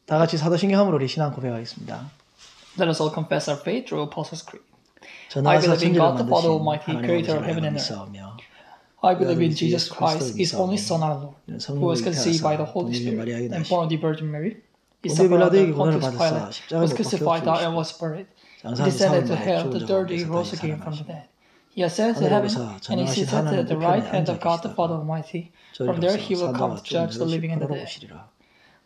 다 같이 사도신경함으로 우리 신앙 고백하겠습니다. Let us all confess our faith through Apostles' Creed. 전능하사 I believe in 천지를 God the Father 만드신 Almighty, 하나님 Creator of 아버지를 heaven and 믿사오며 I believe in Jesus Christ, His only Son, our Lord, who was conceived by the Holy Spirit and born of the Virgin Mary. He suffered under Pontius Pilate, was crucified, died, and was buried. He descended to hell. The third day he rose again from the dead. He ascended to heaven, and is seated at the right hand of God the Father Almighty. From there he will come to judge the living and the dead.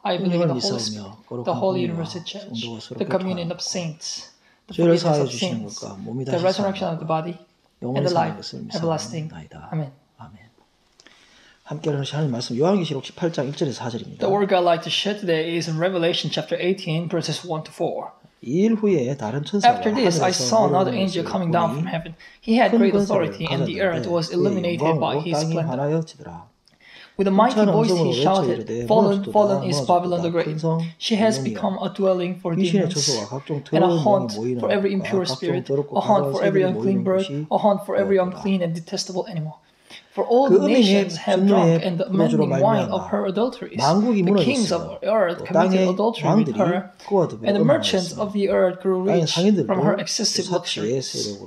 I believe in the Holy Spirit, the Holy Universal Church, the communion of saints, the forgiveness of sins, the resurrection of the body, and the life everlasting. Amen. 함께 하는 하나님 말씀 요한계시록 18장 1절에서 4절입니다. The word God like to share today is in Revelation chapter 18 verses 1 to 4. 이 일 후에 다른 천사가 After this, I saw another angel coming down from heaven. He had great authority, and the earth was illuminated by his splendor. With a mighty voice he shouted, Fallen, fallen is Babylon the Great. She has become a dwelling for demons, and a haunt for every impure spirit, a haunt for every unclean bird, a haunt for every unclean and detestable animal. For all the nations have drunk and the maddening wine of her adulteries. The kings of earth committed adultery with her, and the merchants of the earth grew rich from her excessive luxuries.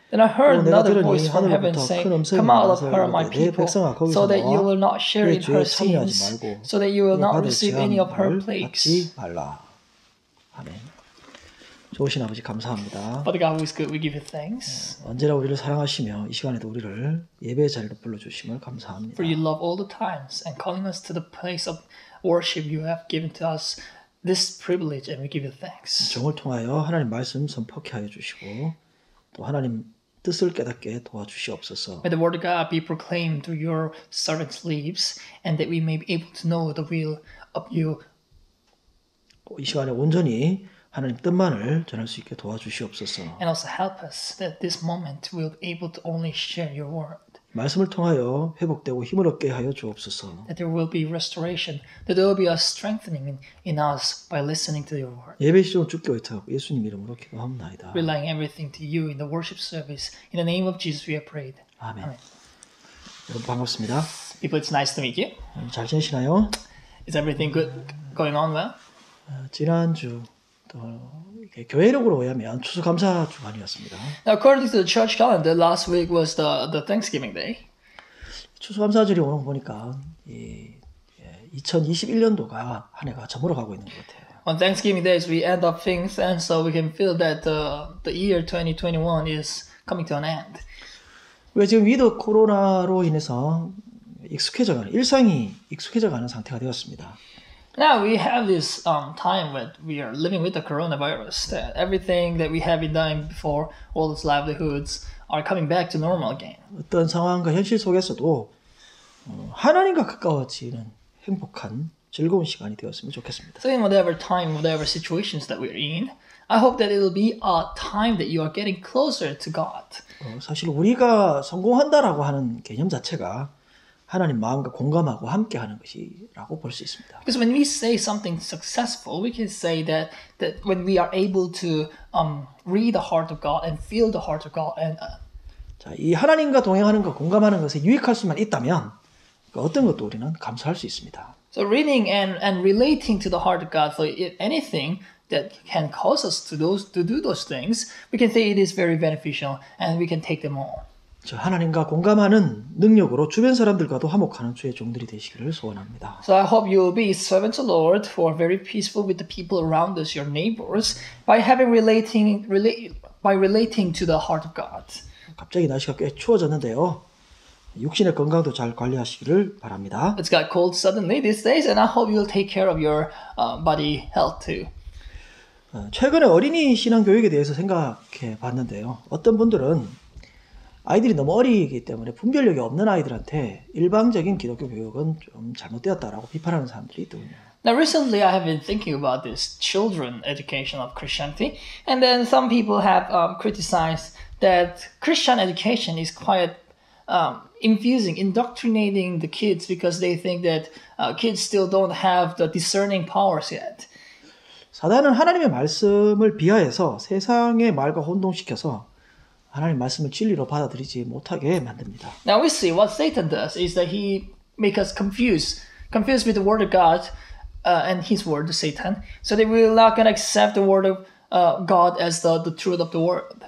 Then I heard another voice from heaven say, Come out of her, my people, so that you will not share in her sins, so that you will not receive any of her plagues. 좋으신 아버지 감사합니다. Father God, who is good, we give you thanks. 언제나 우리를 사랑하시며 이 시간에도 우리를 예배의 자리로 불러주심을 감사합니다. For you love all the times and calling us to the place of worship you have given to us this privilege, and we give you thanks. 정을 통하여 하나님 말씀 선포케 하여 주시고 또 하나님 뜻을 깨닫게 도와주시옵소서. May the word of God be proclaimed through your servants' lips, and that we may be able to know the will of you. 이 시간에 온전히 하나님 뜻만을 전할 수 있게 도와주시옵소서. And also help us that this moment we'll be able to only share your word. 말씀을 통하여 회복되고 힘을 얻게 하여 주옵소서. That there will be restoration, that there will be a strengthening in us by listening to your word. 예배 시종 주께 의탁하고 예수님 이름으로 기도합나이다. Relying everything to you in the worship service. In the name of Jesus we have prayed. 아멘. Amen. 여러분 반갑습니다. People, it's nice to meet you. 잘 지내시나요? Is everything good going on well? 지난주 교회력으로 의하면 추수감사 주간이었습니다. Now, according to the church calendar, last week was the Thanksgiving Day. 추수감사절이 오는 거 보니까 2021년도가 한 해가 저물어가고 있는 것 같아요. On Thanksgiving days, we end up things, and so we can feel that the year 2021 is coming to an end. 우리가 지금 위드 코로나로 인해서 일상이 익숙해져가는 상태가 되었습니다. Now we have this time when we are living with the coronavirus. That everything that we have been doing before, all those livelihoods, are coming back to normal again. 어떤 상황과 현실 속에서도 하나님과 가까워지는 행복한 즐거운 시간이 되었으면 좋겠습니다. So in whatever time, whatever situations that we're in, I hope that it will be a time that you are getting closer to God. 사실 우리가 성공한다라고 하는 개념 자체가 하나님 마음과 공감하고 함께하는 것이라고 볼 수 있습니다. Because when we say something successful, we can say that when we are able to read the heart of God and feel the heart of God, and 자, 이 하나님과 동행하는 것, 공감하는 것에 유익할 수만 있다면 어떤 것도 우리는 감수할 수 있습니다. So reading and relating to the heart of God, so if anything that can cause us to do those things, we can say it is very beneficial, and we can take them all. 하나님과 공감하는 능력으로 주변 사람들과도 화목하는 주의 종들이 되시기를 소원합니다. So I hope you will be servants of the Lord who are very peaceful with the people around us, your neighbors, by relating to the heart of God. 갑자기 날씨가 꽤 추워졌는데요. 육신의 건강도 잘 관리하시기를 바랍니다. It's got cold suddenly these days, and I hope you will take care of your body health too. 최근에 어린이 신앙 교육에 대해서 생각해 봤는데요. 어떤 분들은 아이들이 너무 어리기 때문에 분별력이 없는 아이들한테 일방적인 기독교 교육은 좀 잘못되었다라고 비판하는 사람들이 있더군요. Now recently I have been thinking about this children education of Christianity, and then some people have criticized that Christian education is quite indoctrinating the kids because they think that kids still don't have the discerning powers yet. 사단은 하나님의 말씀을 비하해서 세상의 말과 혼동시켜서 하나님 말씀을 진리로 받아들이지 못하게 만듭니다. Now we see what Satan does is that he makes us confused with the word of God, and his word, the Satan. So they will not gonna accept the word of God as the truth of the word.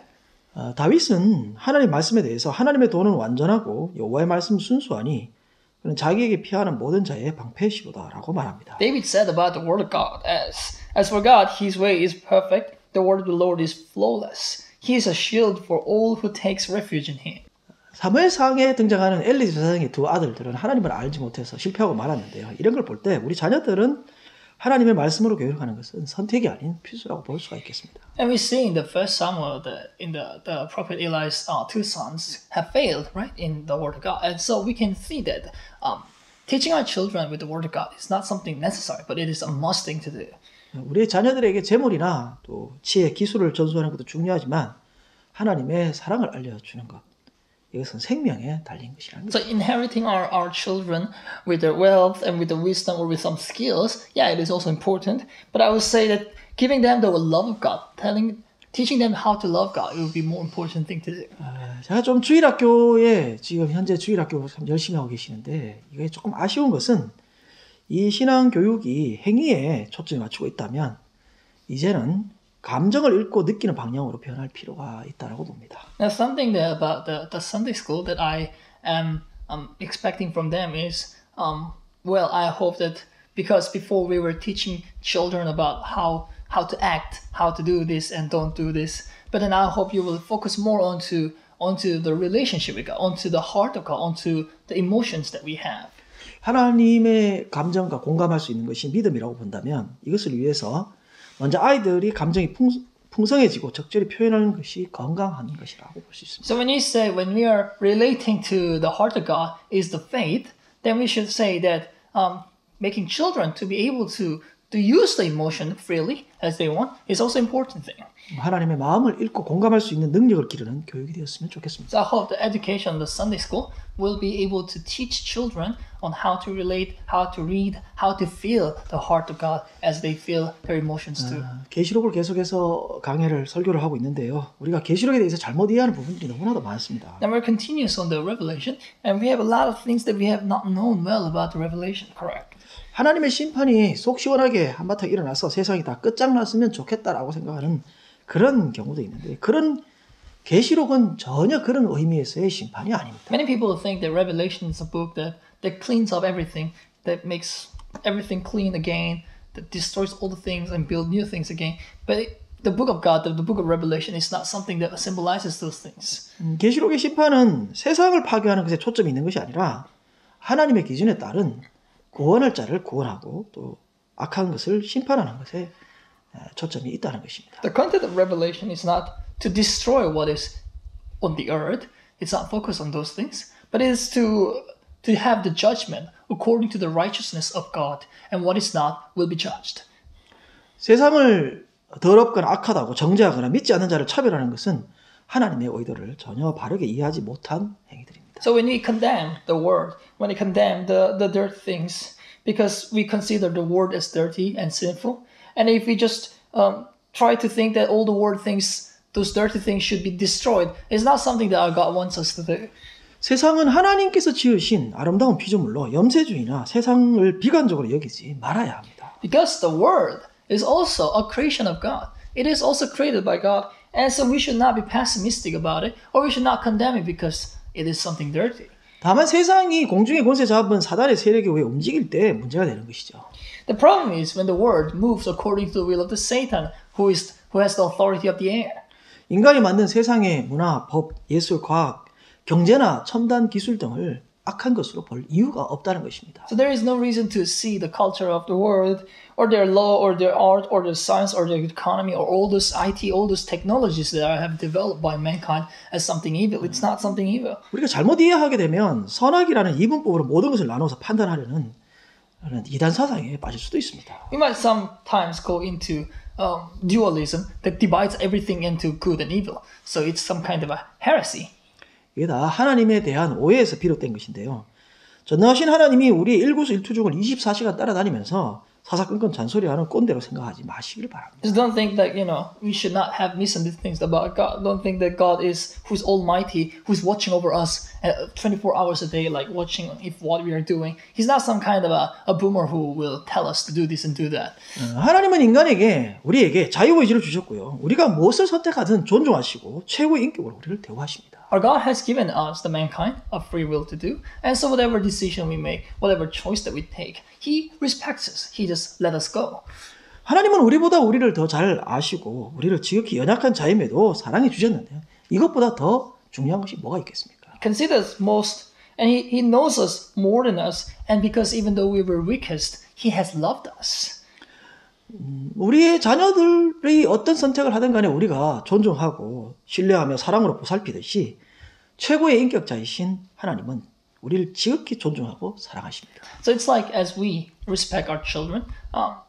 다윗은 하나님 말씀에 대해서 하나님의 도는 완전하고 여호와의 말씀 순수하니 그는 자기에게 피하는 모든 자의 방패시로다라고 말합니다. David said about the word of God as for God, his way is perfect. The word of the Lord is flawless. He is a shield for all who takes refuge in him. 사무엘상에 등장하는 엘리 제사장의 두 아들들은 하나님을 알지 못해서 실패하고 말았는데요. 이런 걸 볼 때 우리 자녀들은 하나님의 말씀으로 교육하는 것은 선택이 아닌 필수라고 볼 수가 있겠습니다. And we see in the first Samuel, in the prophet Eli's two sons have failed, right, in the word of God, and so we can see that teaching our children with the word of God is not something necessary, but it is a must thing to do. 우리 자녀들에게 재물이나 또 지혜, 기술을 전수하는 것도 중요하지만 하나님의 사랑을 알려주는 것. 이것은 생명에 달린 것이라는 So inheriting our children with their wealth and with the wisdom or with some skills, yeah, it is also important. But I would say that giving them the love of God, teaching them how to love God, it would be more important thing to do. 제가 좀 주일학교에 지금 현재 주일학교 참 열심히 하고 계시는데 이게 조금 아쉬운 것은 이 신앙 교육이 행위에 초점을 맞추고 있다면 이제는 감정을 읽고 느끼는 방향으로 변할 필요가 있다라고 봅니다. Now, something that about the Sunday school that I am expecting from them is, well, I hope that because before we were teaching children about how to act, how to do this and don't do this, but then I hope you will focus more onto the relationship with God, onto the heart of God, onto the emotions that we have. 하나님의 감정과 공감할 수 있는 것이 믿음이라고 본다면 이것을 위해서 먼저 아이들이 감정이 풍성해지고 적절히 표현하는 것이 건강한 것이라고 볼 수 있습니다. So when we are relating to the heart of God is the faith, then we should say that making children to be able to use the emotion freely as they want is also important thing. 하나님의 마음을 읽고 공감할 수 있는 능력을 기르는 교육이 되었으면 좋겠습니다. So I hope the education, the Sunday school, will be able to teach children on how to relate, how to read, how to feel the heart of God as they feel their emotions too. 계시록을 계속해서 강해를 설교를 하고 있는데요. 우리가 계시록에 대해서 잘못 이해하는 부분들이 너무나도 많습니다. And we're continuous on the Revelation, and we have a lot of things that we have not known well about the Revelation. Correct. 하나님의 심판이 속 시원하게 한바탕 일어나서 세상이 다 끝장났으면 좋겠다라고 생각하는 그런 경우도 있는데 그런 계시록은 전혀 그런 의미에서의 심판이 아닙니다. Many people think that Revelation is a book that cleans up everything, that makes everything clean again, that destroys all the things and builds new things again. But the book of God, the book of Revelation, is not something that symbolizes those things. 계시록의 심판은 세상을 파괴하는 것에 초점이 있는 것이 아니라 하나님의 기준에 따른 구원할 자를 구원하고 또 악한 것을 심판하는 것에 초점이 있다는 것입니다. The content of Revelation is not to destroy what is on the earth. It's not focused on those things, but it is to have the judgment according to the righteousness of God, and what is not will be judged. 세상을 더럽거나 악하다고 정죄하거나 믿지 않는 자를 차별하는 것은 하나님의 의도를 전혀 바르게 이해하지 못한 행위들입니다. So when we condemn the world, when we condemn the dirt things, because we consider the world as dirty and sinful, and if we just try to think that all the world things, those dirty things should be destroyed, it's not something that our God wants us to do. 세상은 하나님께서 지으신 아름다운 피조물로 염세주의나 세상을 비관적으로 여기지 말아야 합니다. Because the world is also a creation of God. It is also created by God, and so we should not be pessimistic about it, or we should not condemn it because it is something dirty. 다만 세상이 공중의 권세 잡은 사단의 세력에 의해 움직일 때 문제가 되는 것이죠. The problem is when the world moves according to the will of the Satan, who has the authority of the air. 인간이 만든 세상의 문화, 법, 예술, 과학, 경제나 첨단 기술 등을 악한 것으로 볼 이유가 없다는 것입니다. So there is no reason to see the culture of the world, or their law, or their art, or their science, or their economy, or all those IT, all those technologies that have developed by mankind as something evil. It's not something evil. 우리가 잘못 이해하게 되면 선악이라는 이분법으로 모든 것을 나눠서 판단하려는 그런 이단 사상에 빠질 수도 있습니다. We might sometimes go into dualism that divides everything into good and evil. So it's some kind of a heresy. 이게 다 하나님에 대한 오해에서 비롯된 것인데요. 전능하신 하나님이 우리의 일구수일투족을 24시간 따라다니면서 사사건건 잔소리하는 꼰대로 생각하지 마시길 바랍니다. Just don't think that, we should not have misunderstandings about God. Don't think that God is who's almighty, who's watching over us 24 hours a day, like watching if what we are doing. He's not some kind of a boomer who will tell us to do this and do that. 하나님은 우리에게 자유의지를 주셨고요. 우리가 무엇을 선택하든 존중하시고 최고의 인격으로 우리를 대우하십니다. Our God has given us, the mankind, a free will to do. And so whatever decision we make, whatever choice that we take, He respects us. He just let us go. 하나님은 우리보다 우리를 더 잘 아시고 우리를 지극히 연약한 자임에도 사랑해 주셨는데요. 이것보다 더 중요한 것이 뭐가 있겠습니까? Consider us most, and he knows us more than us. And because even though we were weakest, He has loved us. 우리의 자녀들이 어떤 선택을 하든 간에 우리가 존중하고 신뢰하며 사랑으로 보살피듯이 최고의 인격자이신 하나님은 우리를 지극히 존중하고 사랑하십니다. So it's like as we respect our children,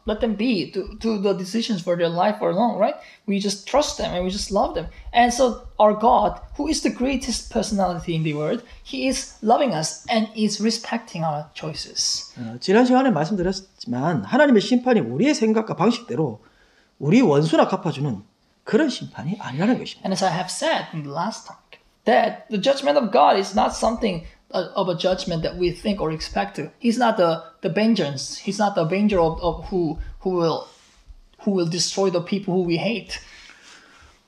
let them be, do the decisions for their life or long, right? We just trust them and we just love them. And so our God, who is the greatest personality in the world, He is loving us and is respecting our choices. 지난 시간에 말씀드렸지만 하나님의 심판이 우리의 생각과 방식대로 우리 원수나 갚아주는 그런 심판이 아니라는 것입니다. And as I have said in the last time, that the judgment of God is not something of a judgment that we think or expect to. He's not the vengeance. He's not the avenger of who will destroy the people who we hate.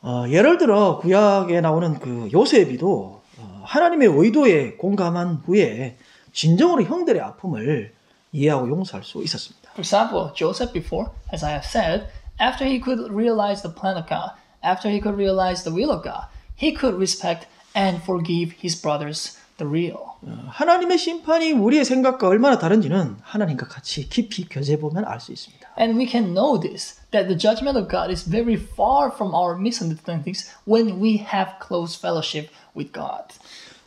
예를 들어 구약에 나오는 그 요셉이도 하나님의 의도에 공감한 후에 진정으로 형들의 아픔을 이해하고 용서할 수 있었습니다. For example, Joseph before, as I have said, after he could realize the plan of God, after he could realize the will of God, he could respect and forgive his brothers the real. 하나님의 심판이 우리의 생각과 얼마나 다른지는 하나님과 같이 깊이 교제해 보면 알 수 있습니다. And we can know this, that the judgment of God is very far from our misunderstandings when we have close fellowship with God.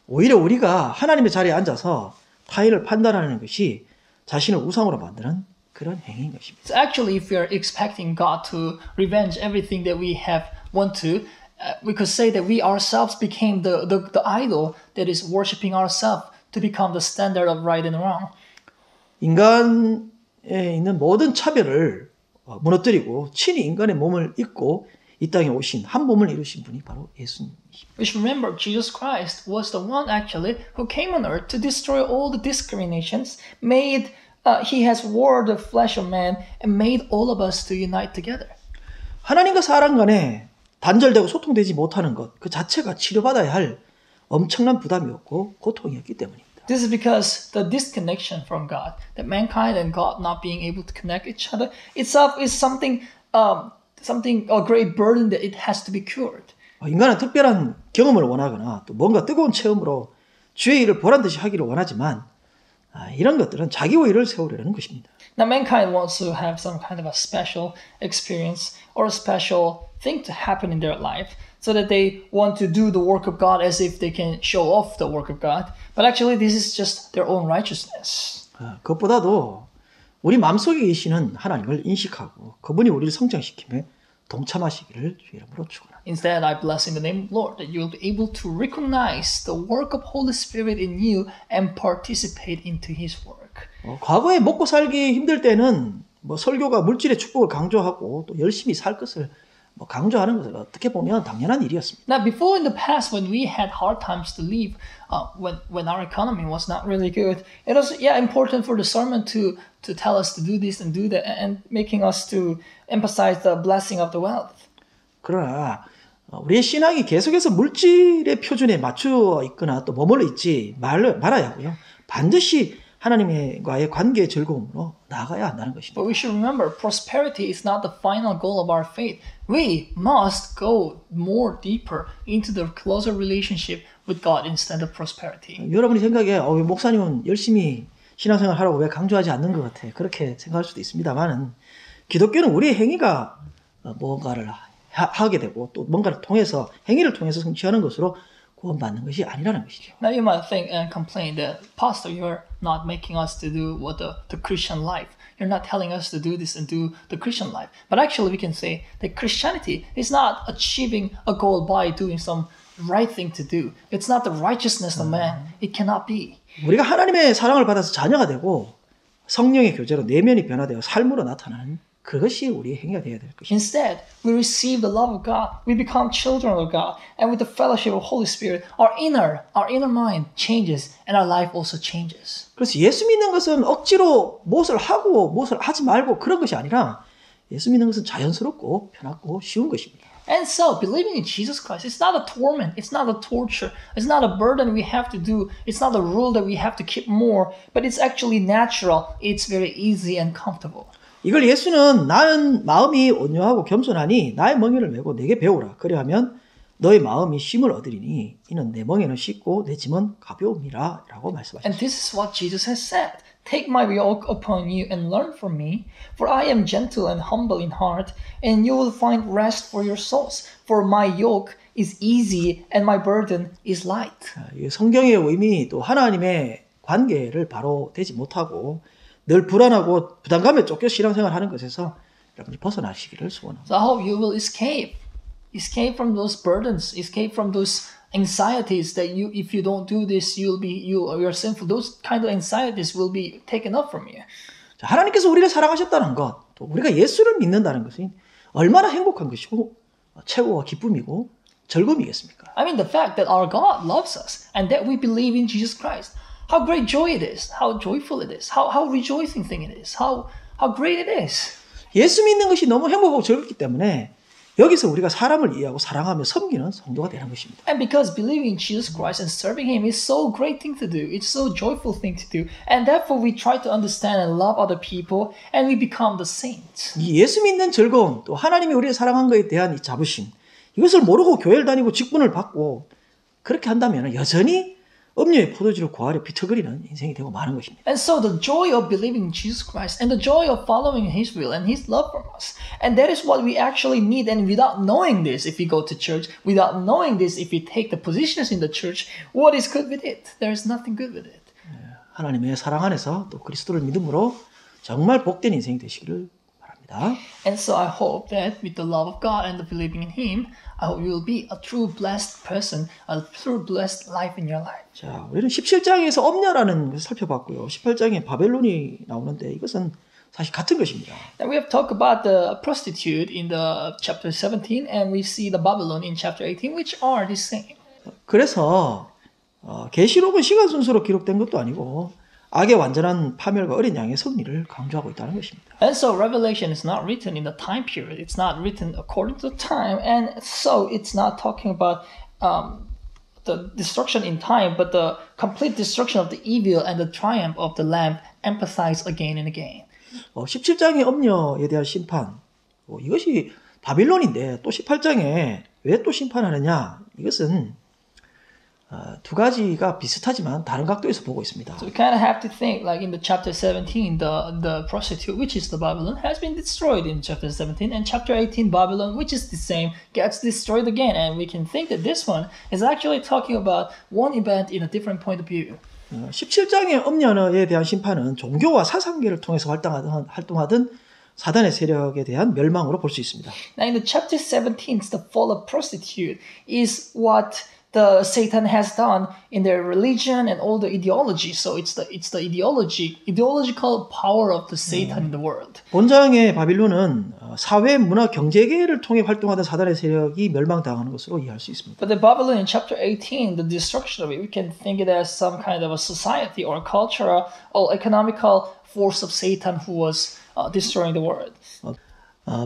오히려 우리가 하나님의 자리에 앉아서 타인을 판단하는 것이 자신을 우상으로 만드는 그런 행위인 것입니다. So actually, if we are expecting God to revenge everything that we have want to, we could say that we ourselves became the idol that is worshiping ourselves to become the standard of right and wrong. 인간에 있는 모든 차별을 무너뜨리고 친히 인간의 몸을 입고 이 땅에 오신 한 몸을 이루신 분이 바로 예수님이십니다. We should remember Jesus Christ was the one actually who came on earth to destroy all the discriminations, he has wore the flesh of man and made all of us to unite together. 하나님과 사람 간에 단절되고 소통되지 못하는 것, 그 자체가 치료받아야 할 엄청난 부담이었고 고통이었기 때문입니다. This is because the disconnection from God, that mankind and God not being able to connect each other itself is something a great burden that it has to be cured. 인간은 특별한 경험을 원하거나 또 뭔가 뜨거운 체험으로 주의 일을 보란 듯이 하기를 원하지만 이런 것들은 자기 의의를 세우려는 것입니다. Now mankind wants to have some kind of a special experience or a special thing to happen in their life so that they want to do the work of God as if they can show off the work of God. But actually this is just their own righteousness. 그것보다도 우리 마음속에 계시는 하나님을 인식하고 그분이 우리를 성장시키며 동참하시기를 주의 이름으로 축원합니다. Instead, I bless in the name of the Lord that you will be able to recognize the work of Holy Spirit in you and participate into His work. 과거에 먹고 살기 힘들 때는 설교가 물질의 축복을 강조하고 또 열심히 살 것을 강조하는 것을 어떻게 보면 당연한 일이었습니다. Now, before in the past, when we had hard times to live, when our economy was not really good, it was important for the sermon to tell us to do this and do that, and making us to emphasize the blessing of the wealth. 그러나 우리의 신앙이 계속해서 물질의 표준에 맞추어 있거나 또 머물러 있지 말아야 하고요. 반드시 하나님과의 관계의 즐거움으로 나아가야 한다는 것입니다. But we should remember, prosperity is not the final goal of our faith. We must go more deeper into the closer relationship with God instead of prosperity. 여러분이 생각에 목사님은 열심히 신앙생활 하라고 왜 강조하지 않는 것 같아. 그렇게 생각할 수도 있습니다만은 기독교는 우리의 행위가 뭔가를 하게 되고 또 뭔가를 통해서 행위를 통해서 성취하는 것으로 구원받는 것이 아니라는 것이죠. Now you might think and complain that, Pastor, you're not making us to do what the Christian life. You're not telling us to do this and do the Christian life. But actually we can say that Christianity is not achieving a goal by doing some right thing to do. It's not the righteousness of man. It cannot be. 우리가 하나님의 사랑을 받아서 자녀가 되고 성령의 교제로 내면이 변화되어 삶으로 나타나는 그것이 우리의 행위가 되어야 될 것입니다. Instead, we receive the love of God, we become children of God, and with the fellowship of Holy Spirit, our inner mind changes, and our life also changes. 그래서 예수 믿는 것은 억지로 무엇을 하고 무엇을 하지 말고 그런 것이 아니라 예수 믿는 것은 자연스럽고 편하고 쉬운 것입니다. And so, believing in Jesus Christ, it's not a torment, it's not a torture, it's not a burden we have to do, it's not a rule that we have to keep more, but it's actually natural, it's very easy and comfortable. 이걸 예수는 나는 마음이 온유하고 겸손하니 나의 멍에를 메고 내게 배우라. 그리하면 너의 마음이 쉼을 얻으리니 이는 내 멍에는 쉽고 내 짐은 가벼움이라 라고 말씀하셨습니다. And this is what Jesus has said. Take my yoke upon you and learn from me, for I am gentle and humble in heart, and you will find rest for your souls. For my yoke is easy and my burden is light. 성경의 의미 또 하나님의 관계를 바로 되지 못하고 늘 불안하고 부담감에 쫓겨 신앙생활하는 것에서 여러분이 벗어나시기를 소원합니다. So I hope you will escape from those burdens, escape from those anxieties that you, if you don't do this, you're sinful. Those kind of anxieties will be taken up from you. 자, 하나님께서 우리를 사랑하셨다는 것, 또 우리가 예수를 믿는다는 것이 얼마나 행복한 것이고 최고와 기쁨이고 즐거움이겠습니까? I mean, the fact that our God loves us and that we believe in Jesus Christ. How great joy it is. How joyful it is. How rejoicing thing it is. How great it is. 예수 믿는 것이 너무 행복하고 즐겁기 때문에 여기서 우리가 사람을 이해하고 사랑하며 섬기는 성도가 되는 것입니다. And because believing in Jesus Christ and serving Him is so great thing to do, it's so joyful thing to do, and therefore we try to understand and love other people, and we become the saints. 이 예수 믿는 즐거움, 또 하나님이 우리를 사랑한 것에 대한 이 자부심, 이것을 모르고 교회를 다니고 직분을 받고 그렇게 한다면 여전히 음료의 포도주를 고하려 비틀거리는 인생이 되고 마는 것입니다. And so the joy of believing in Jesus Christ and the joy of following His will and His love from us, and that is what we actually need. And without knowing this, if we go to church, without knowing this, if we take the positions in the church, what is good with it? There is nothing good with it. 하나님의 사랑 안에서 또 그리스도를 믿음으로 정말 복된 인생이 되시기를 바랍니다. And so I hope that with the love of God and the believing in Him, I hope you will be a true blessed person, a true blessed life in your life. 자, 우리는 17장에서 엄녀라는 것을 살펴봤고요. 18장에 바벨론이 나오는데 이것은 사실 같은 것입니다. And we have talked about the prostitute in the chapter 17, and we see the Babylon in chapter 18, which are the same. 그래서 계시록은 시간 순서로 기록된 것도 아니고 악의 완전한 파멸과 어린 양의 승리를 강조하고 있다는 것입니다. And so Revelation is not written in the time period. It's not written according to time, and so it's not talking about the destruction in time, but the complete destruction of the evil and the triumph of the Lamb emphasized again and again. 17장의 엄녀에 대한 심판, 이것이 바빌론인데 또 18장에 왜 또 심판하느냐? 이것은 두 가지가 비슷하지만 다른 각도에서 보고 있습니다. So we kind of have to think, like in the chapter 17, the prostitute, which is the Babylon, has been destroyed in chapter 17, and chapter 18, Babylon, which is the same, gets destroyed again. And we can think that this one is actually talking about one event in a different point of view. 17장의 엄녀에 대한 심판은 종교와 사상계를 통해서 활동하던 사단의 세력에 대한 멸망으로 볼 수 있습니다. Now in the chapter 17, the fall of prostitute is what the Satan has done in their religion and all the ideology. So it's the ideological power of the Satan in the world. 본장의 바빌론은 사회, 문화, 경제계를 통해 활동하던 사단의 세력이 멸망당하는 것으로 이해할 수 있습니다. But the Babylon in chapter 18, the destruction of it, we can think it as some kind of a society or cultural or economical force of Satan who was destroying the world.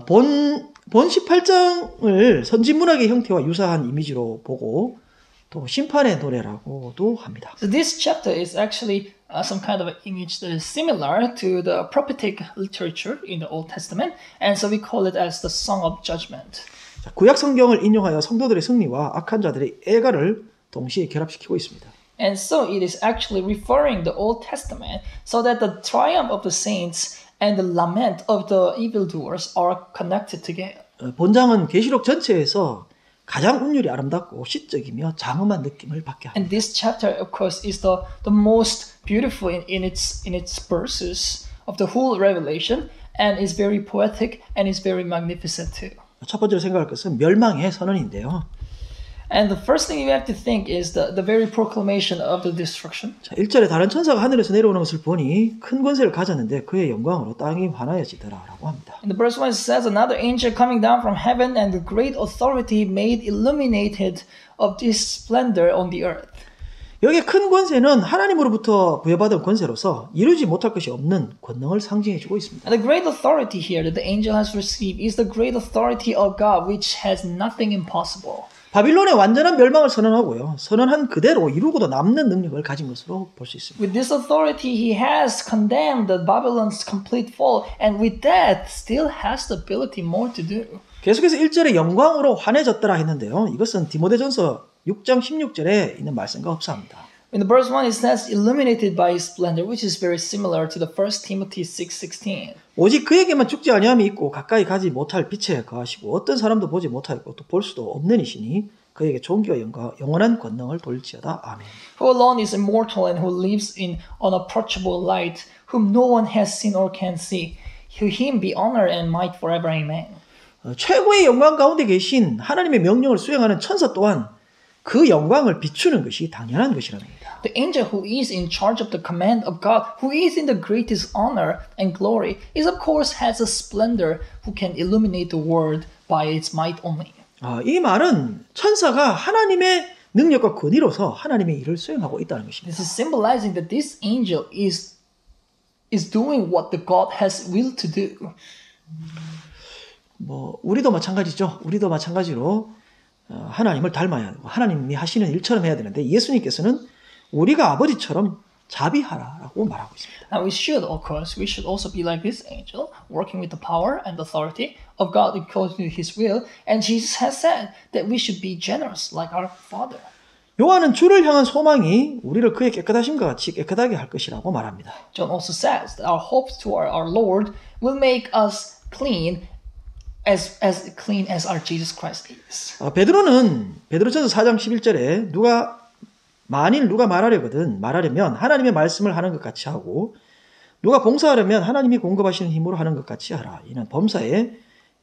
본 18장을 선진문학의 형태와 유사한 이미지로 보고 또 심판의 노래라고도 합니다. So this chapter is actually some kind of an image that is similar to the prophetic literature in the Old Testament, and so we call it as the Song of Judgment. 구약 성경을 인용하여 성도들의 승리와 악한 자들의 애가를 동시에 결합시키고 있습니다. And so it is actually referring the Old Testament so that the triumph of the saints and the lament of the evildoers are connected together. 본장은 계시록 전체에서 가장 운율이 아름답고 시적이며 장엄한 느낌을 받게 합니다. And this chapter, of course, is the most beautiful in its verses of the whole Revelation, and is very poetic and is very magnificent too. 첫 번째로 생각할 것은 멸망의 선언인데요. And the first thing you have to think is the very proclamation of the destruction. 자, 1절에 다른 천사가 하늘에서 내려오는 것을 보니 큰 권세를 가졌는데 그의 영광으로 땅이 환하여지더라라고 합니다. In the verse 1 it says, another angel coming down from heaven and the great authority made illuminated of this splendor on the earth. 여기에 큰 권세는 하나님으로부터 부여받은 권세로서 이루지 못할 것이 없는 권능을 상징해주고 있습니다. And the great authority here that the angel has received is the great authority of God, which has nothing impossible. 바빌론의 완전한 멸망을 선언하고요. 선언한 그대로 이루고도 남는 능력을 가진 것으로 볼 수 있습니다. With this authority, he has condemned the Babylon's complete fall, and with that, still has the ability more to do. 계속해서 1절에 영광으로 환해졌더라 했는데요. 이것은 디모데전서 6장 16절에 있는 말씀과 흡사합니다. In the verse 1, it says, illuminated by his splendor, which is very similar to the 1 Timothy 6:16. 오직 그에게만 죽지 아니함이 있고 가까이 가지 못할 빛에 거하시고 어떤 사람도 보지 못하였고 또 볼 수도 없는 이시니 그에게 존귀와 영원한 권능을 돌지어다. 아멘. Who alone is immortal and who lives in unapproachable light, whom no one has seen or can see. To him be honor and might forever. Amen. 최고의 영광 가운데 계신 하나님의 명령을 수행하는 천사 또한 그 영광을 비추는 것이 당연한 것이랍니다. The angel who is in charge of the command of God, who is in the greatest honor and glory, is of course has a splendor who can illuminate the world by its might only. 이 말은 천사가 하나님의 능력과 권위로서 하나님의 일을 수행하고 있다는 것입니다. This is symbolizing that this angel is doing what the God has willed to do. 우리도 마찬가지죠. 우리도 마찬가지로 하나님을 닮아야 하고 하나님이 하시는 일처럼 해야 되는데 예수님께서는 우리가 아버지처럼 자비하라라고 말하고 있습니다. And we should also be like this angel, working with the power and authority of God according to His will. And Jesus has said that we should be generous like our Father. 요한은 주를 향한 소망이 우리를 그의 깨끗하심과 같이 깨끗하게 할 것이라고 말합니다. John also says that our hopes toward our Lord will make us clean as clean as our Jesus Christ is. 베드로전서 4장 11절에 만일 누가 말하려면 하나님의 말씀을 하는 것 같이 하고 누가 봉사하려면 하나님이 공급하시는 힘으로 하는 것 같이 하라. 이는 범사에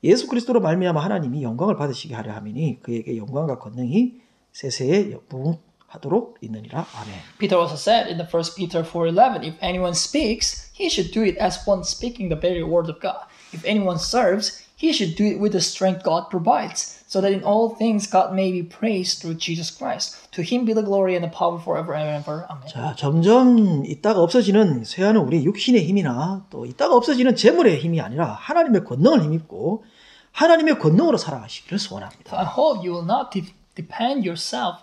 예수 그리스도로 말미암아 하나님이 영광을 받으시게 하려 함이니 그에게 영광과 권능이 세세에 무궁하도록 있느니라. 아멘. Peter also said in the 1 Peter 4:11, if anyone speaks, he should do it as one speaking the very word of God. If anyone serves, he should do it with the strength God provides, so that in all things God may be praised through Jesus Christ. To him be the glory and the power forever and ever. Amen. 자, 점점 있다가 없어지는 쇠하는 우리 육신의 힘이나 또 있다가 없어지는 재물의 힘이 아니라 하나님의 권능을 힘입고 하나님의 권능으로 살아가시기를 소원합니다. So I hope you will not depend yourself,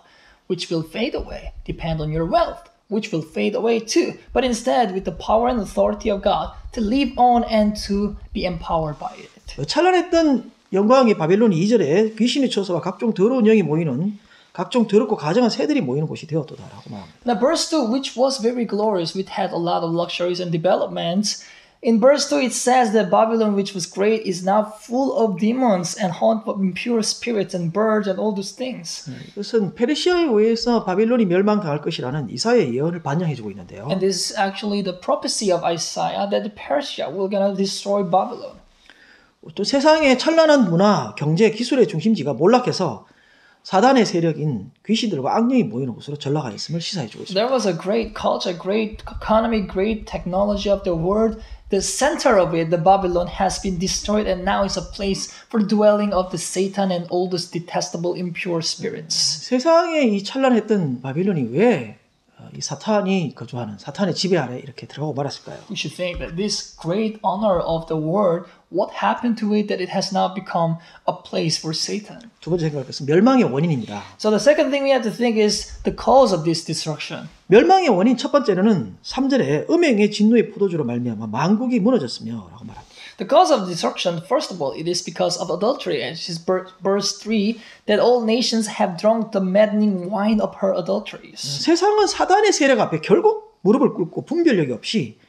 which will fade away, depend on your wealth, which will fade away too, but instead with the power and authority of God to live on and to be empowered by it. 찬란했던 영광의 바벨론이 2절에 귀신의 처소와 각종 더러운 영이 모이는 각종 더럽고 가증한 새들이 모이는 곳이 되었도다라고 말합니다. Now verse 2, which was very glorious, which had a lot of luxuries and developments. In verse 2 it says that Babylon, which was great, is now full of demons and haunted of impure spirits and birds and all those things. 이것은 페르시아에 의해서 바빌론이 멸망당할 것이라는 이사야의 예언을 반영해주고 있는데요. And this is actually the prophecy of Isaiah that Persia will gonna destroy Babylon. 또 세상의 찬란한 문화, 경제, 기술의 중심지가 몰락해서 사단의 세력인 귀신들과 악령이 모이는 곳으로 전락하였음을 시사해주고 있습니다. There was a great culture, great economy, great technology of the world. The center of it, the Babylon, has been destroyed and now is a place for dwelling of the Satan and all those detestable impure spirits. 세상에 이 찬란했던 바빌론이 왜 이 사탄이 거주하는 사탄의 지배 아래 이렇게 들어가고 말았을까요? We should think that this great honor of the world, what happened to it that it has now become a place for Satan? 두 번째 생각할 것은 멸망의 원인입니다. So the second thing we have to think is the cause of this destruction. 멸망의 원인 첫 번째는 3절에 음행의 진노의 포도주로 말미암아 만국이 무너졌으며라고 말합니다. The cause of destruction, first of all, it is because of adultery. And this is verse 3, that all nations have drunk the maddening wine of her adulteries. 세상은 사단의 세력 앞에 결국 무릎을 꿇고 분별력이 없이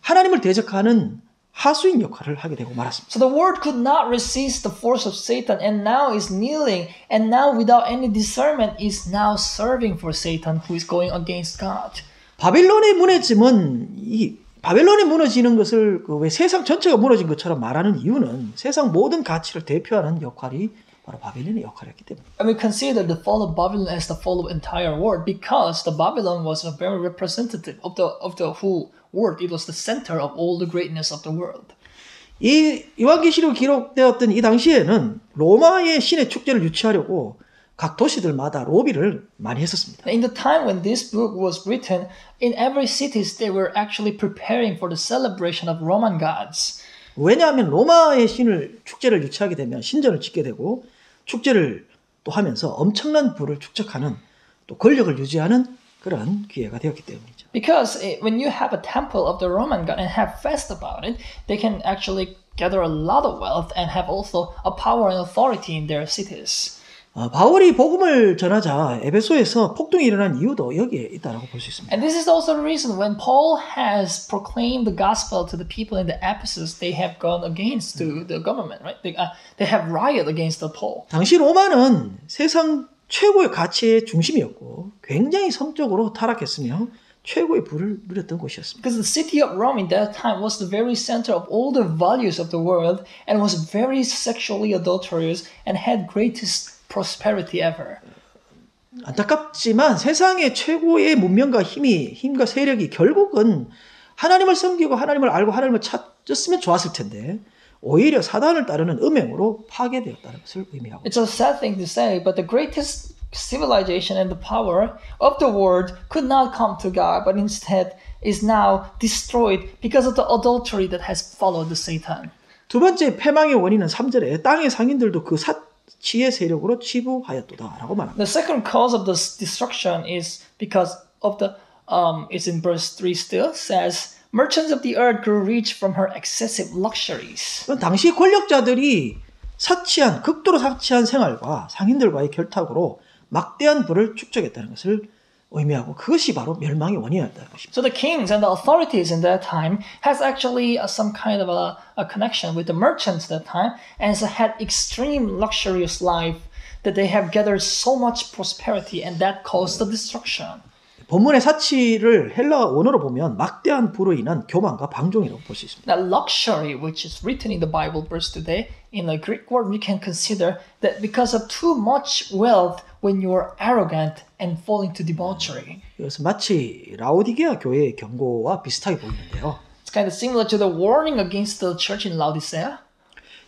하나님을 대적하는 하수인 역할을 하게 되고 말았습니다. So the world could not resist the force of Satan and now is kneeling and now without any discernment is now serving for Satan who is going against God. 바빌론의 무너짐은 바벨론이 무너지는 것을 왜 세상 전체가 무너진 것처럼 말하는 이유는 세상 모든 가치를 대표하는 역할이 바로 바벨론의 역할이었기 때문에. And we consider the fall of Babylon as the fall of entire world because the Babylon was a very representative of the whole world. It was the center of all the greatness of the world. 이 요한계시록 기록되었던 이 당시에는 로마의 신의 축제를 유치하려고 각 도시들마다 로비를 많이 했었습니다. In the time when this book was written, in every cities they were actually preparing for the celebration of Roman gods. 왜냐하면 로마의 신을 축제를 유치하게 되면 신전을 짓게 되고 축제를 또 하면서 엄청난 부를 축적하는 또 권력을 유지하는 그런 기회가 되었기 때문이죠. Because when you have a temple of the Roman god and have fest about it, they can actually gather a lot of wealth and have also a power and authority in their cities. 바울이 복음을 전하자 에베소에서 폭동이 일어난 이유도 여기에 있다라고 볼 수 있습니다. And this is also the reason when Paul has proclaimed the gospel to the people in the Ephesus, they have gone against to the government, right? They have rioted against the Paul. 당시 로마는 세상 최고의 가치의 중심이었고 굉장히 성적으로 타락했으며 최고의 부를 누렸던 곳이었습니다. Because the city of Rome in that time was the very center of all the values of the world and was very sexually adulterous and had greatest prosperity ever. 안타깝지만 세상의 최고의 문명과 힘과 세력이 결국은 하나님을 섬기고 하나님을 알고 하나님을 찾았으면 좋았을 텐데 오히려 사단을 따르는 음행으로 파괴되었다는 것을 의미하고 It's a sad thing to say, but the greatest civilization and the power of the world could not come to God, but instead is now destroyed because of the adultery that has followed the Satan. 두 번째 패망의 원인은 3절에 땅의 상인들도 그 사치의 세력으로 치부하였도다라고 말합니다. The second cause of this destruction is because of the it's in verse 3 still says merchants of the earth grew rich from her excessive luxuries. 당시 권력자들이 극도로 사치한 생활과 상인들과의 결탁으로 막대한 부를 축적했다는 것을 의미하고 그것이 바로 멸망의 원인이었다는 것입니다. So the kings and the authorities in that time has actually some kind of a connection with the merchants that time and so had extreme luxurious life that they have gathered so much prosperity and that caused the destruction. 본문의 사치를 헬라 원어로 보면 막대한 부로 인한 교만과 방종이라고 볼 수 있습니다. That luxury, which is written in the Bible verse today, in the Greek word, we can consider that because of too much wealth, when you are arrogant and fall into debauchery. 그래서 마치 라오디게아 교회의 경고와 비슷하게 보이는데요. It's kind of similar to the warning against the church in Laodicea.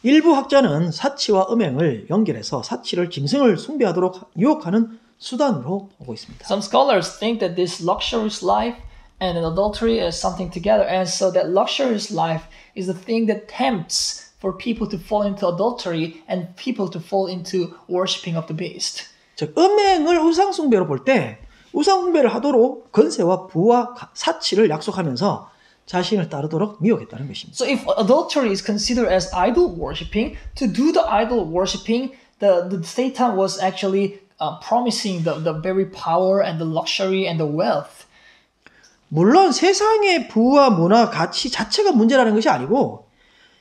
일부 학자는 사치와 음행을 연결해서 사치를 짐승을 숭배하도록 유혹하는 수단으로 보고 있습니다. Some scholars think that this luxurious life and an adultery is something together, and so that luxurious life is the thing that tempts for people to fall into adultery and people to fall into worshiping of the beast. 즉 음행을 우상 숭배로 볼 때 우상 숭배를 하도록 건세와 부와 사치를 약속하면서 자신을 따르도록 미혹했다는 것입니다. So if adultery is considered as idol worshipping, to do the idol worshipping, the Satan was actually promising the very power and the luxury and the wealth. 물론 세상의 부와 문화, 가치 자체가 문제라는 것이 아니고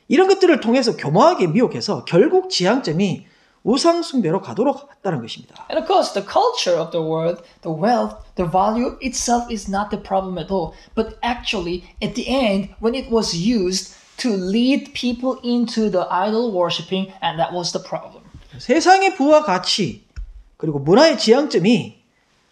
이런 것들을 통해서 교묘하게 미혹해서 결국 지향점이 우상 숭배로 가도록 했다는 것입니다. And of course, the culture of the world, the wealth, the value itself is not the problem at all. But actually, at the end, when it was used to lead people into the idol worshipping, and that was the problem. 세상의 부와 가치 그리고 문화의 지향점이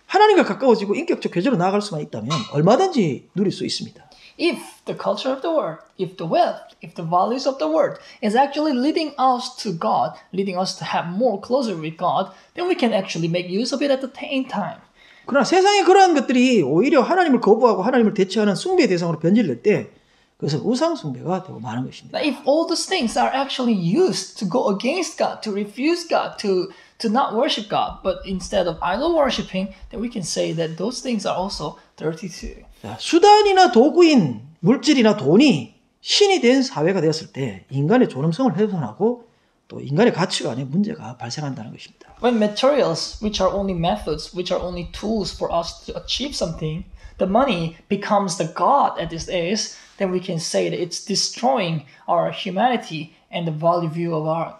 하나님과 가까워지고 인격적 교제로 나아갈 수만 있다면 얼마든지 누릴 수 있습니다. If the culture of the world, if the wealth, if the values of the world is actually leading us to God, leading us to have more closer with God, then we can actually make use of it at the same time. 그러나 세상의 그러한 것들이 오히려 하나님을 거부하고 하나님을 대체하는 숭배의 대상으로 변질될 때 그것은 우상 숭배가 되고 마는 것입니다. If all those things are actually used to go against God, to refuse God, to not worship God, but instead of idol worshiping, then we can say that those things are also dirty too. 수단이나 도구인 물질이나 돈이 신이 된 사회가 되었을 때 인간의 존엄성을 훼손하고 또 인간의 가치관에 문제가 발생한다는 것입니다. When materials, which are only methods, which are only tools for us to achieve something, the money becomes the God at this age, then we can say that it's destroying our humanity and the value viewpoint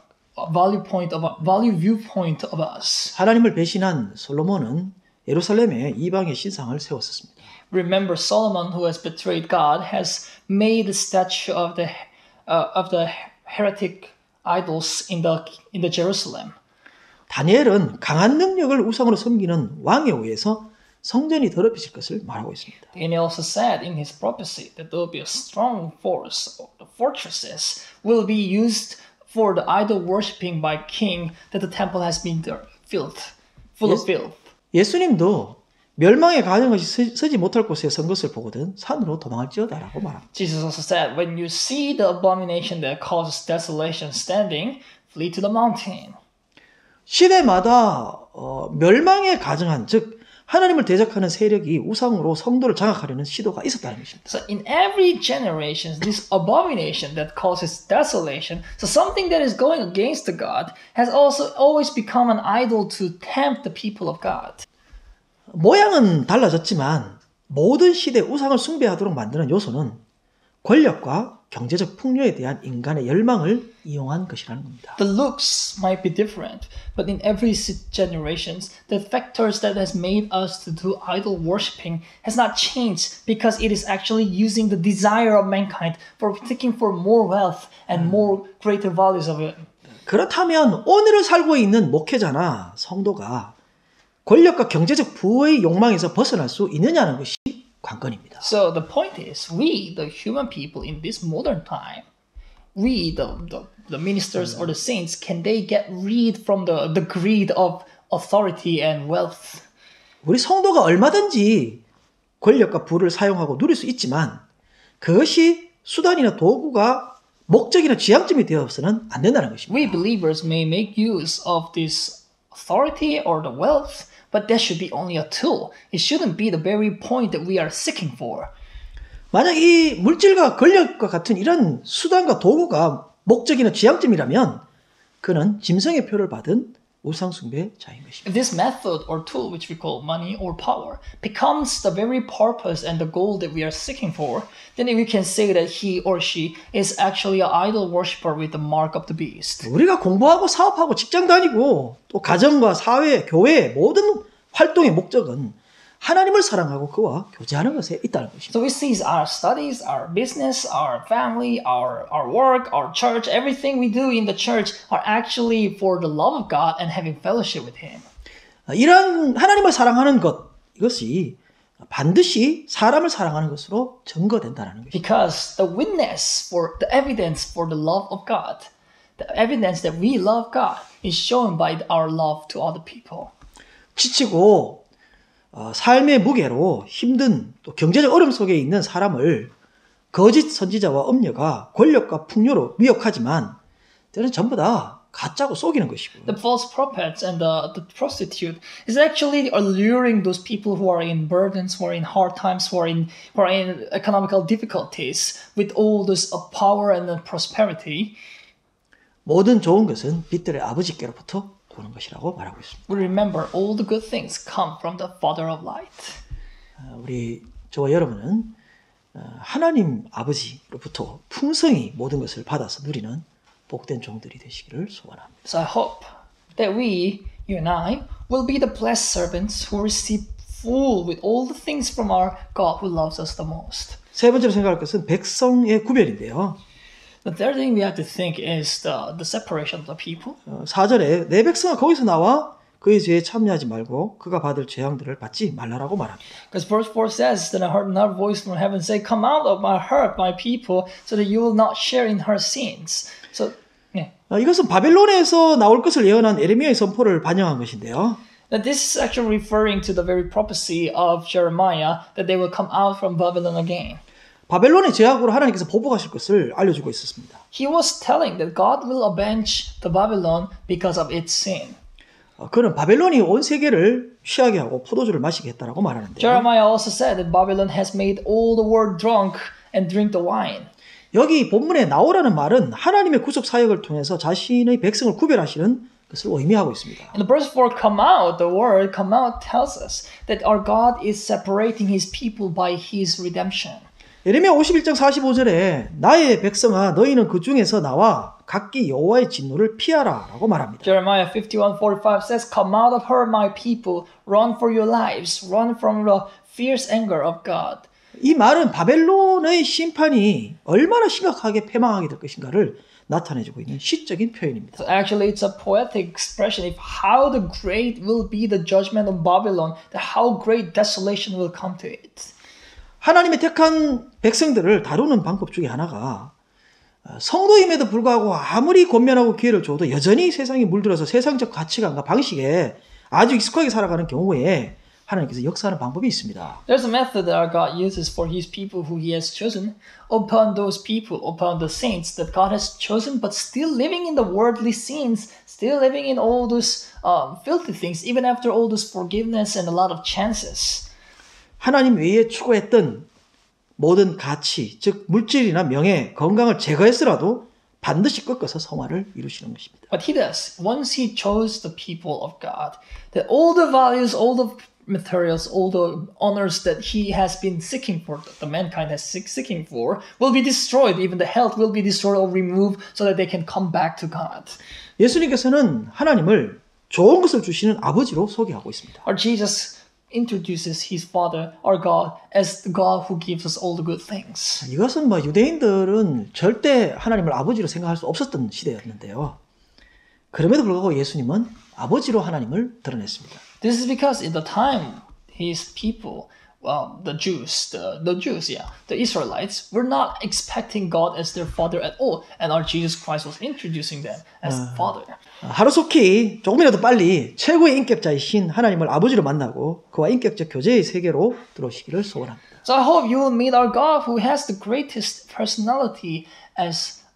of us. 하나님을 배신한 솔로몬은 예루살렘에 이방의 신상을 세웠었습니다. Remember, Solomon, who has betrayed God, has made a statue of the heretic idols in the Jerusalem. 다니엘은 강한 능력을 우상으로 섬기는 왕에 의해서 성전이 더럽혀질 것을 말하고 있습니다. Daniel also said in his prophecy that there will be a strong force, or the fortresses will be used for the idol worshipping by king, that the temple has been filth, full of filth. 예수님도 멸망에 가는 것이 서지 못할 곳에 선 것을 보거든 산으로 도망할지어다라고 말합니다. Jesus also said, when you see the abomination that causes desolation standing, flee to the mountain. 시대마다 멸망에 가증한 즉 하나님을 대적하는 세력이 우상으로 성도를 장악하려는 시도가 있었다는 것입니다. So in every generation, this abomination that causes desolation, so something that is going against the God, has also always become an idol to tempt the people of God. 모양은 달라졌지만 모든 시대 우상을 숭배하도록 만드는 요소는 권력과 경제적 풍요에 대한 인간의 열망을 이용한 것이라는 겁니다. The looks might be different, but in every generations, the factors that has made us to do idol worshipping has not changed because it is actually using the desire of mankind for seeking for more wealth and more greater values of it. 그렇다면 오늘을 살고 있는 목회자나 성도가 권력과 경제적 부의 욕망에서 벗어날 수 있느냐는 것이 관건입니다. So the point is, we, the human people in this modern time, we, the ministers or the saints, can they get rid from the greed of authority and wealth? 우리 성도가 얼마든지 권력과 부를 사용하고 누릴 수 있지만 그것이 수단이나 도구가 목적이나 지향점이 되어서는 안 된다는 것입니다. We believers may make use of this authority or the wealth, but that should be only a tool. It shouldn't be the very point that we are seeking for. 만약 이 물질과 권력과 같은 이런 수단과 도구가 목적이나 지향점이라면 그는 짐승의 표를 받은 우상숭배자인 것입니다. If this method or tool, which we call money or power, becomes the very purpose and the goal that we are seeking for, then we can say that he or she is actually an idol worshiper with the mark of the beast. 우리가 공부하고 사업하고 직장 다니고 또 가정과 사회, 교회 모든 활동의 목적은 하나님을 사랑하고 그와 교제하는 것에 있다는 것입니다. So we see our studies, our business, our family, our work, our church, everything we do in the church are actually for the love of God and having fellowship with Him. 이런 하나님을 사랑하는 것 이것이 반드시 사람을 사랑하는 것으로 증거된다는 것입니다. Because the witness for the evidence for the love of God, the evidence that we love God is shown by our love to other people. 지치고 삶의 무게로 힘든 또 경제적 어려움 속에 있는 사람을 거짓 선지자와 음녀가 권력과 풍요로 미혹하지만 때는 전부 다 가짜고 속이는 것이고요. The false prophets and the prostitute is actually alluring those people who are in burdens, who are in hard times, who are in economical difficulties with all this power and prosperity. 모든 좋은 것은 빛들의 아버지께로부터 오는 것이라고 말하고 있습니다. We remember all the good things come from the Father of Light. 우리 저와 여러분은 하나님 아버지로부터 풍성히 모든 것을 받아서 누리는 복된 종들이 되시기를 소원합니다. So I hope that we, you and I, will be the blessed servants who receive full with all the things from our God who loves us the most. 세 번째로 생각할 것은 백성의 구별인데요. The third thing we have to think is the separation of the people. 4절에 내 백성아 거기서 나와 그의 죄에 참여하지 말고 그가 받을 재앙들을 받지 말라라고 말합니다. Because verse 4 says, Then I heard another voice from heaven say, Come out of my heart, my people, so that you will not share in her sins. So, yeah. 이것은 바벨론에서 나올 것을 예언한 에레미야의 선포를 반영한 것인데요. Now, this is actually referring to the very prophecy of Jeremiah that they will come out from Babylon again. 바벨론의 제약으로 하나님께서 보복하실 것을 알려주고 있었습니다. He was telling that God will avenge the Babylon because of its sin. 그는 바벨론이 온 세계를 취하게 하고 포도주를 마시게 했다라고 말하는데요. Jeremiah also said that Babylon has made all the world drunk and drink the wine. 여기 본문에 나오라는 말은 하나님의 구속 사역을 통해서 자신의 백성을 구별하시는 것을 의미하고 있습니다. In the verse 4, come out, the word come out tells us that our God is separating his people by his redemption. 예레미야 51장 45절에 나의 백성아 너희는 그 중에서 나와 각기 여호와의 진노를 피하라라고 말합니다. Jeremiah 51:45 says, Come out of her, my people, run for your lives, run from the fierce anger of God. 이 말은 바벨론의 심판이 얼마나 심각하게 패망하게 될 것인가를 나타내주고 있는 시적인 표현입니다. So actually, it's a poetic expression of how the great will be the judgment of Babylon, how great desolation will come to it. 하나님의 택한 백성들을 다루는 방법 중에 하나가 성도임에도 불구하고 아무리 권면하고 기회를 줘도 여전히 세상에 물들어서 세상적 가치관과 방식에 아주 익숙하게 살아가는 경우에 하나님께서 역사하는 방법이 있습니다. There's a method that our God uses for His people who He has chosen upon those people, upon the saints that God has chosen, but still living in the worldly sins, still living in all those filthy things, even after all this forgiveness and a lot of chances. 하나님 외에 추구했던 모든 가치, 즉 물질이나 명예, 건강을 제거했으라도 반드시 꺾어서 성화를 이루시는 것입니다. But He does. Once He chose the people of God, that all the values, all the materials, all the honors that He has been seeking for, that the mankind has seeking for, will be destroyed. Even the health will be destroyed or removed so that they can come back to God. 예수님께서는 하나님을 좋은 것을 주시는 아버지로 소개하고 있습니다. Our Jesus introduces His Father, our God, as the God who gives us all the good things. 이것은 유대인들은 절대 하나님을 아버지로 생각할 수 없었던 시대였는데요. 그럼에도 불구하고 예수님은 아버지로 하나님을 드러냈습니다. This is because in the time His people, the Jews, the Israelites were not expecting God as their Father at all, and our Jesus Christ was introducing them as Father. 하루속히 조금이라도 빨리 최고의 인격자이신 하나님을 아버지로 만나고 그와 인격적 교제의 세계로 들어오시기를 소원합니다. So I hope you will meet our God who has the greatest personality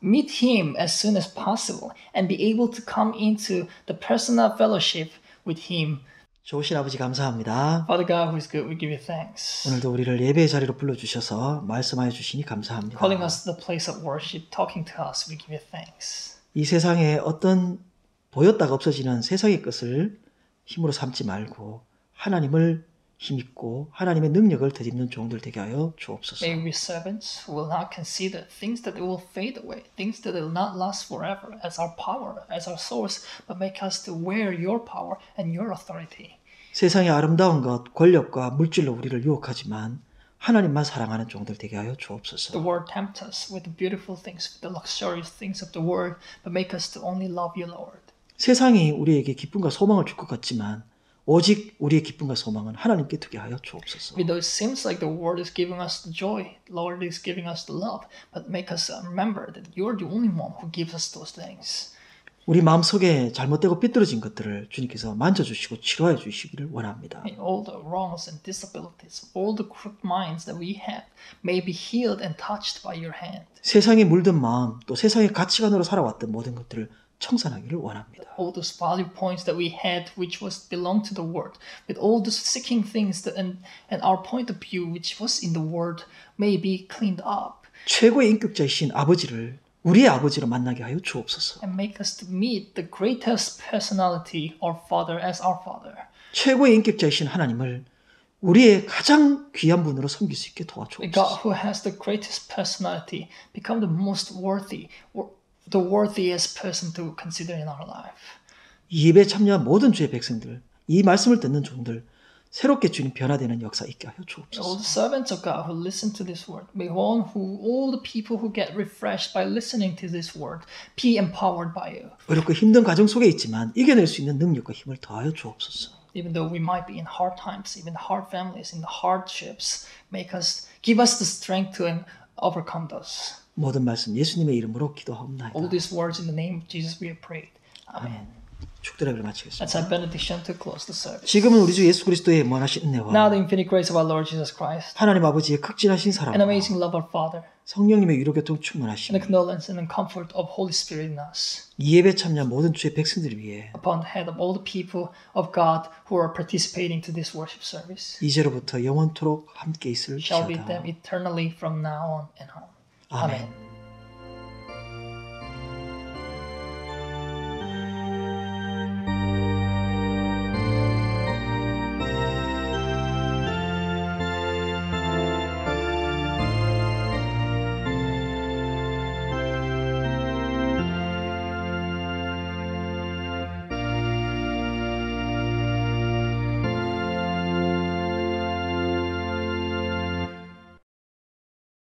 meet Him as soon as possible and be able to come into the personal fellowship with Him. 좋으신 아버지 감사합니다. Father God who is good, we give you thanks. 오늘도 우리를 예배의 자리로 불러주셔서 말씀하여 주시니 감사합니다. Calling us to the place of worship, talking to us, we give you thanks. 이 세상에 어떤 보였다가 없어지는 세상의 것을 힘으로 삼지 말고 하나님을 힘입고 하나님의 능력을 되짚는 종들 되게 하여 주옵소서. May we be servants who will not consider things that will fade away, things that will not last forever as our power, as our source, but make us to wear your power and your authority. 세상의 아름다운 것, 권력과 물질로 우리를 유혹하지만 하나님만 사랑하는 종들 되게 하여 주옵소서. The world tempts us with the beautiful things, with the luxurious things of the world, but make us to only love you, Lord. 세상이 우리에게 기쁨과 소망을 줄 것 같지만 오직 우리의 기쁨과 소망은 하나님께 두게 하여 주옵소서. Though it seems like the world is giving us the joy, Lord is giving us the love, but make us remember that you're the only one who gives us those things. 우리 마음속에 잘못되고 삐뚤어진 것들을 주님께서 만져주시고 치료해 주시기를 원합니다. All the wrongs and disabilities, all the crooked minds that we have may be healed and touched by your hand. 세상에 물든 마음 또 세상의 가치관으로 살아왔던 모든 것들을 청산하기를 원합니다. All those value points that we had, which was belong to the world, with all those seeking things that, and our point of view, which was in the world, may be cleaned up. 최고의 인격자이신 아버지를 우리의 아버지로 만나게 하여 주옵소서. And make us to meet the greatest personality, our Father, as our Father. 최고의 인격자이신 하나님을 우리의 가장 귀한 분으로 섬길 수 있게 The 도와주옵소서. God who has the greatest personality become the most worthy, the worthiest person to consider in our life. 이 예배에 참여한 모든 주의 백성들, 이 말씀을 듣는 종들 새롭게 주님 변화되는 역사 있게 하여 All 주옵소서. the servants of God who listen to this word, may all the people who get refreshed by listening to this word be empowered by you. 어렵고 힘든 과정 속에 있지만 이겨낼 수 있는 능력과 힘을 더하여 주옵소서. Even though we might be in hard times, even hard families, in the hardships, give us the strength to overcome those. 모든 말씀 예수님의 이름으로 기도하옵나이다. All these words in the name of Jesus we have prayed. Amen. 축도라기를 That's 마치겠습니다. our benediction to close the service. 지금은 우리 주 예수 그리스도의 무한하신 Now 은혜와 the infinite grace of our Lord Jesus Christ, 하나님 아버지의 극진하신 an 사랑과 amazing love of our Father, 성령님의 위로교통 and 충만하심 the condolence and the comfort of Holy Spirit in us, 이 예배 참여한 모든 주의 백성들을 위해 upon the head of all the people of God who are participating to this worship service, 이제로부터 영원토록 함께 있을지어다. shall be them eternally from now on and on. 아멘. Amen.